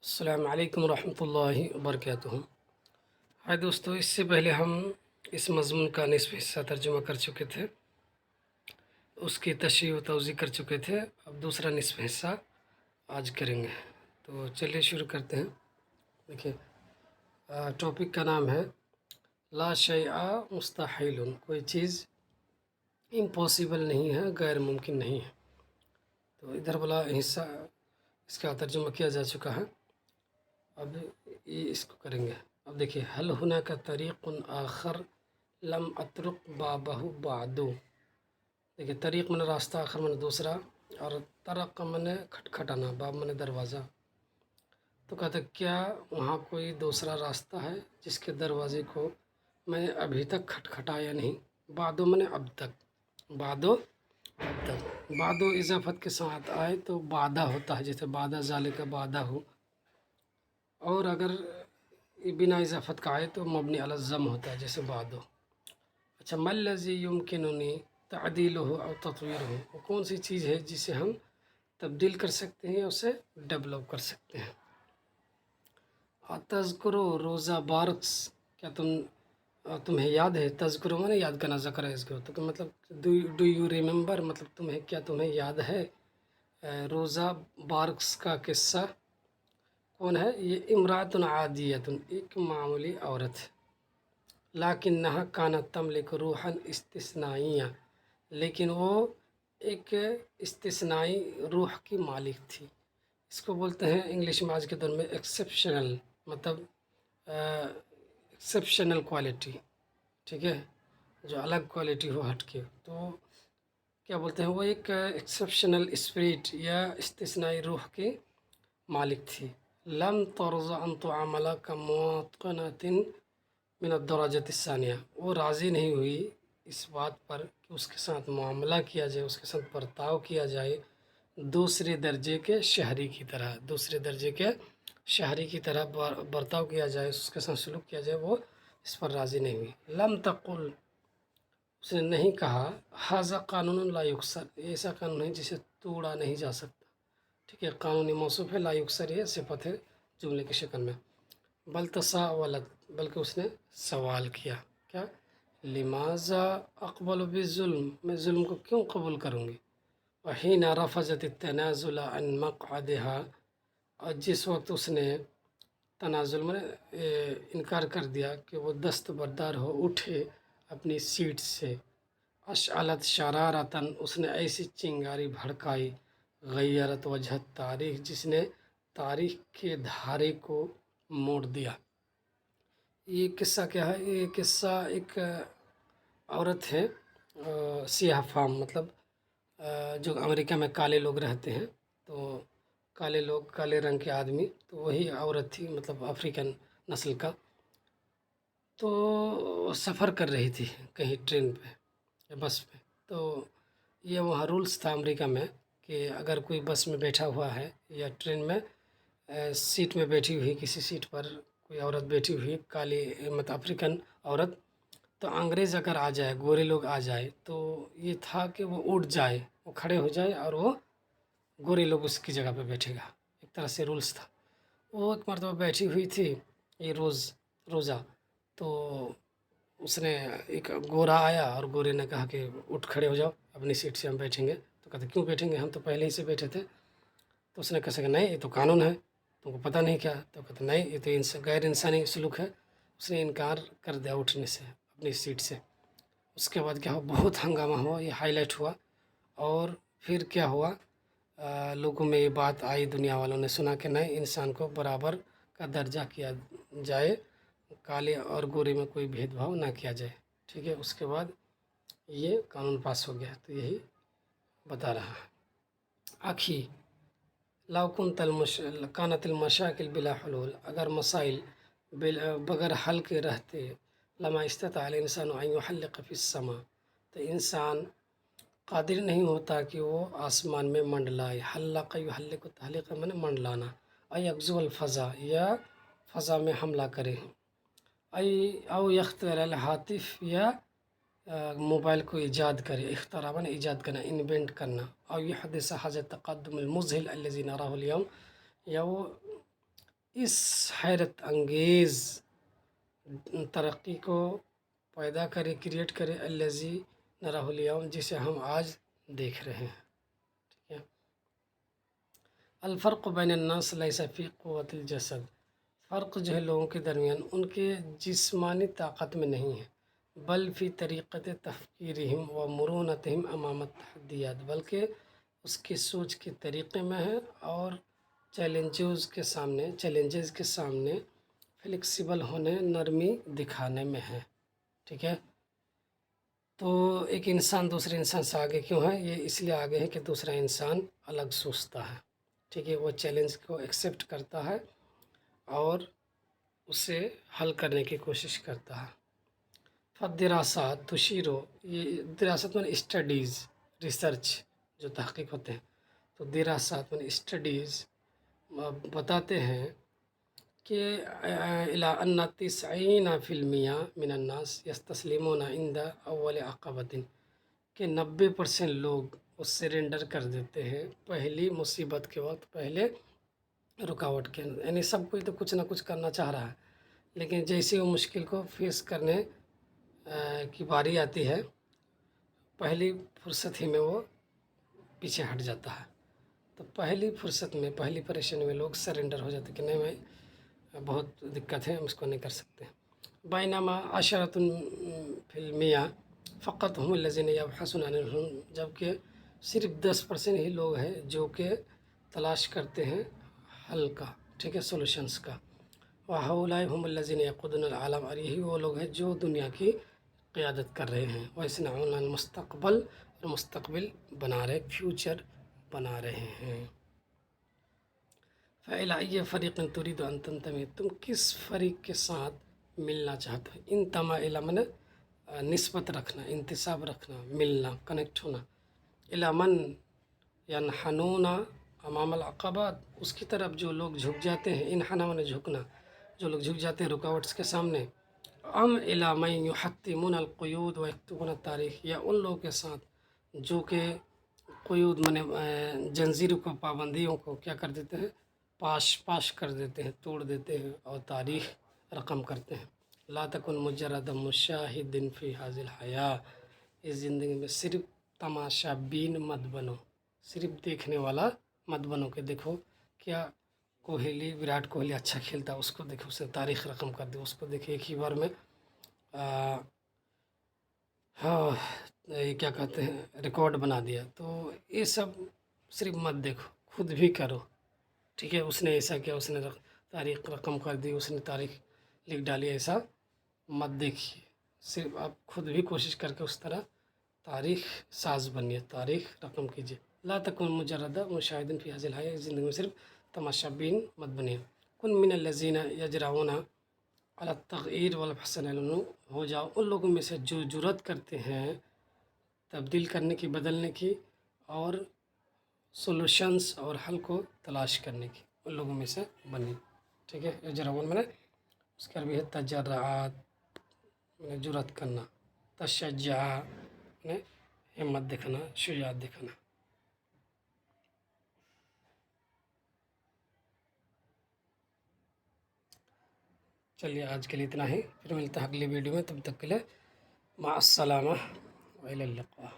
السلام علیکم ورحمۃ اللہ وبرکاتہ۔ ہائی دوستو، اس سے پہلے ہم اس مضمون کا نصف حصہ ترجمہ کر چکے تھے، اس کی تشریح و توضیح کر چکے تھے۔ اب دوسرا نصف حصہ آج کریں گے، تو چلیے شروع کرتے ہیں۔ دیکھیے، ٹاپک کا نام ہے لا شیء مستحیل، کوئی چیز امپاسبل نہیں ہے، غیر ممکن نہیں ہے۔ تو ادھر والا حصہ اس کا ترجمہ کیا جا چکا ہے، اب یہ اس کو کریں گے۔ اب دیکھیے، حل ہونا کا طریق آخر لم اترک بابہ بعدو۔ دیکھیے، طریق من راستہ، آخر من دوسرا، اور طرق من کھٹکھٹانا، باب من دروازہ۔ تو کہتے کیا وہاں کوئی دوسرا راستہ ہے جس کے دروازے کو میں نے ابھی تک کھٹکھٹایا نہیں؟ بعدو من اب تک، بعدو اب تک، بعدو اضافت کے ساتھ آئے تو بعدہ ہوتا ہے، جیسے بعدہ ذالک بعدہ ہو، اور اگر بنا اضافت کا آئے تو مبنی علی الضم ہوتا ہے، جیسے بعدو۔ اچھا، ما الذی یمکننی تعدیلہ او تطویرہ، وہ کون سی چیز ہے جسے ہم تبدیل کر سکتے ہیں یا اسے ڈیولپ کر سکتے ہیں؟ تذکرو روزہ بارکس، کیا تمہیں یاد ہے؟ تذکرو میں نے یاد کرنا، ذکر ہے اس کو، تو مطلب ڈو یو ریممبر، مطلب کیا تمہیں یاد ہے روزہ بارکس کا قصہ؟ کون ہے یہ؟ امرأۃ عادیۃ، ایک معمولی عورت ہے، لیکنہا کانت تملک روحا استثنائیہ، لیکن وہ ایک استثنائی روح کی مالک تھی۔ اس کو بولتے ہیں انگلش میں آج کے دور میں ایکسیپشنل، مطلب ایکسیپشنل کوالٹی، ٹھیک ہے، جو الگ کوالٹی ہو، ہٹ کے، تو کیا بولتے ہیں، وہ ایک ایکسیپشنل اسپرٹ یا استثنائی روح کی مالک تھی۔ لم ترضى ان تعامل كمواطنة من الدرجة الثانية، وہ راضی نہیں ہوئی اس بات پر کہ اس کے ساتھ معاملہ کیا جائے، اس کے ساتھ برتاؤ کیا جائے دوسرے درجے کے شہری کی طرح، دوسرے درجے کے شہری کی طرح برتاؤ کیا جائے، اس کے ساتھ سلوک کیا جائے، وہ اس پر راضی نہیں ہوئی۔ لم تقل، اس نے نہیں کہا، ھذا قانون لا یکسر، یہ ایسا قانون ہے جسے توڑا نہیں جا سکتا، ٹھیک ہے، قانونی موصوف ہے، لا یکسر یہ صفت ہے جملے کی شکل میں۔ بل تساءلت، بلکہ اس نے سوال کیا، کیا؟ لماذا اقبل بالظلم، میں ظلم کو کیوں قبول کروں گی؟ وحین رفضت التنازل عن مقعدها، اور جس وقت اس نے تنازل میں انکار کر دیا کہ وہ دستبردار ہو اٹھے اپنی سیٹ سے۔ اشعلت شرارتاً، اس نے ایسی چنگاری بھڑکائی، غیرت وجہ تاریخ، جس نے تاریخ کے دھارے کو موڑ دیا۔ یہ قصہ کیا ہے؟ یہ قصہ ایک عورت ہے، سیاہ فام، مطلب جو امریکہ میں کالے لوگ رہتے ہیں، تو کالے لوگ، کالے رنگ کے آدمی، تو وہی عورت تھی، مطلب افریقن نسل کا۔ تو سفر کر رہی تھی کہیں ٹرین پہ یا بس پہ، تو یہ وہاں رولز تھا امریکہ میں کہ اگر کوئی بس میں بیٹھا ہوا ہے یا ٹرین میں سیٹ میں بیٹھی ہوئی، کسی سیٹ پر کوئی عورت بیٹھی ہوئی، کالی مطلب افریقن عورت، تو انگریز اگر آ جائے، گورے لوگ آ جائے، تو یہ تھا کہ وہ اٹھ جائے، وہ کھڑے ہو جائے، اور وہ گورے لوگ اس کی جگہ پہ بیٹھے گا، ایک طرح سے رولز تھا۔ وہ ایک مرتبہ بیٹھی ہوئی تھی، یہ روزہ، تو اس نے، ایک گورا آیا اور گورے نے کہا کہ اٹھ کھڑے ہو جاؤ، اپنی سیٹ سے ہم بیٹھیں گے۔ تو کہتے کیوں بیٹھیں گے، ہم تو پہلے ہی سے بیٹھے تھے۔ تو اس نے کہا کہ نہیں، یہ تو قانون ہے، تم کو پتہ نہیں کیا؟ تو کہتے نہیں، یہ تو غیر انسانی سلوک ہے۔ اس نے انکار کر دیا اٹھنے سے اپنی سیٹ سے۔ اس کے بعد کیا ہوا، بہت ہنگامہ ہوا، یہ ہائی لائٹ ہوا، اور پھر کیا ہوا، لوگوں میں یہ بات آئی، دنیا والوں نے سنا کہ نہیں، انسان کو برابر کا درجہ کیا جائے، کالے اور گورے میں کوئی بھید بھاؤ نہ کیا جائے، ٹھیک ہے۔ اس کے بعد یہ قانون پاس ہو گیا، تو یہی بتا رہا ہے۔ آخی لو کانت المشاکل بلا حلول، اگر مسائل بغیر حل کے رہتے، لما استطاع الانسان ان يحلق في السماء، تو انسان قادر نہیں ہوتا کہ وہ آسمان میں منڈلائے، حلق یحلق، تحلیق میں نے منڈلانا، ای یغزو الفضا، یا فضا میں حملہ کرے، او یخترع الہاتف، یا موبائل کو ایجاد کرے، اختراع نے ایجاد کرنا، انوینٹ کرنا، او یحدث هذا التقدم المذهل الذي نراه اليوم، یا وہ اس حیرت انگیز ترقی کو پیدا کرے، کریٹ کرے، الذی نراہ الیوم، جسے ہم آج دیکھ رہے ہیں. ٹھیک ہے. الفرق بین الناس لیس فی قوت الجسد، فرق جو ہے لوگوں کے درمیان ان کے جسمانی طاقت میں نہیں ہے، بل فی طریقت تفکیرہم و مرونتہم امام التحدیات، بلکہ اس کی سوچ کے طریقے میں ہے اور چیلنجز کے سامنے فلیکسیبل ہونے، نرمی دکھانے میں ہے. ٹھیک ہے. تو ایک انسان دوسرے انسان سے آگے کیوں ہے؟ یہ اس لیے آگے ہے کہ دوسرا انسان الگ سوچتا ہے. ٹھیک ہے. وہ چیلنج کو ایکسیپٹ کرتا ہے اور اسے حل کرنے کی کوشش کرتا ہے. فالدراسات تشیر، یہ دراست میں اسٹڈیز، ریسرچ جو تحقیق ہوتے ہیں، تو دراسات میں اسٹڈیز بتاتے ہیں کہ الی ان 90% من الناس یستسلمون عند اول عقبۃ، کہ 90% لوگ اس سرنڈر کر دیتے ہیں پہلی مصیبت کے وقت، پہلے رکاوٹ کے. یعنی سب کوئی تو کچھ نہ کچھ کرنا چاہ رہا ہے، لیکن جیسے وہ مشکل کو فیس کرنے کی باری آتی ہے، پہلی فرصت ہی میں وہ پیچھے ہٹ جاتا ہے. تو پہلی فرصت میں، پہلی پریشانی میں لوگ سرنڈر ہو جاتے کہ نہیں بھائی بہت دقت ہے، ہم اس کو نہیں کر سکتے. بینما 10% فقط ہم الذین یبحثون عن الحلول، جبکہ صرف 10% ہی لوگ ہیں جو کہ تلاش کرتے ہیں حل کا. ٹھیک ہے، سولوشنس کا. وَهَؤُلَاءِ هُمُ الَّذِينَ يَقُودُونَ الْعَالَمَ، اور یہی وہ لوگ ہیں جو دنیا کی قیادت کر رہے ہیں. وَيَصْنَعُونَ الْمُسْتَقْبَلَ، اور مستقبل بنا رہے، فیوچر بنا رہے ہیں. فَإِلَىٰ أَيِّ فَرِيقٍ تُرِيدُ أَن تَنتَمِي، تم کس فریق کے ساتھ ملنا چاہتے ہو؟ انتما الی من، نسبت رکھنا، انتساب رکھنا، ملنا، کنیکٹ ہونا. الی من ینحنون امام العقبات، اس کی طرف جو لوگ جھک جاتے ہیں، انحنا من جھکنا، جو لوگ جھک جاتے ہیں رکاوٹس کے سامنے. ام الی من یحطمون القیود ویکتبون التاریخ، یا ان لوگوں کے ساتھ جو کہ قیود من جنزیروں کو، پابندیوں کو کیا کر دیتے ہیں؟ پاش کر دیتے ہیں، توڑ دیتے ہیں اور تاریخ رقم کرتے ہیں. لا تکن مجرد مشاہد فی هذه الحیاة، اس زندگی میں صرف تماشا بین مت بنو، صرف دیکھنے والا مت بنو کہ دیکھو کیا وراٹ کوہلی اچھا کھیلتا، اس کو دیکھو، اس نے تاریخ رقم کر دی، اس کو دیکھے ایک ہی بار میں ہاں یہ کیا کہتے ہیں، ریکارڈ بنا دیا. تو یہ سب صرف مت دیکھو، خود بھی کرو. ٹھیک ہے. اس نے ایسا کیا، اس نے تاریخ رقم کر دی، اس نے تاریخ لکھ ڈالی، ایسا مت دیکھیے. صرف آپ خود بھی کوشش کر کے اس طرح تاریخ ساز بنیے، تاریخ رقم کیجیے. لا تکن مجرد مشاہد فی هذه الحیاة، زندگی میں صرف تماشا بین مت بنیے. کن من الذین یجرؤون علی التغییر والبحث عن العلوم، ہو جاؤ ان لوگوں میں سے جو جرأت کرتے ہیں تبدیل کرنے کی، بدلنے کی، اور سولوشنس اور حل کو تلاش کرنے کی، ان لوگوں میں سے بنی. ٹھیک ہے. یجرؤون میں نے اس کا بھی ہے تجرعات، میں جرأت کرنا. تشجع میں ہمت دکھانا، شجاعت دکھانا. چلیے آج کے لیے اتنا ہی، پھر ملتا ہے اگلی ویڈیو میں. تب تک کے لیے مع السلامہ و الی اللقاء.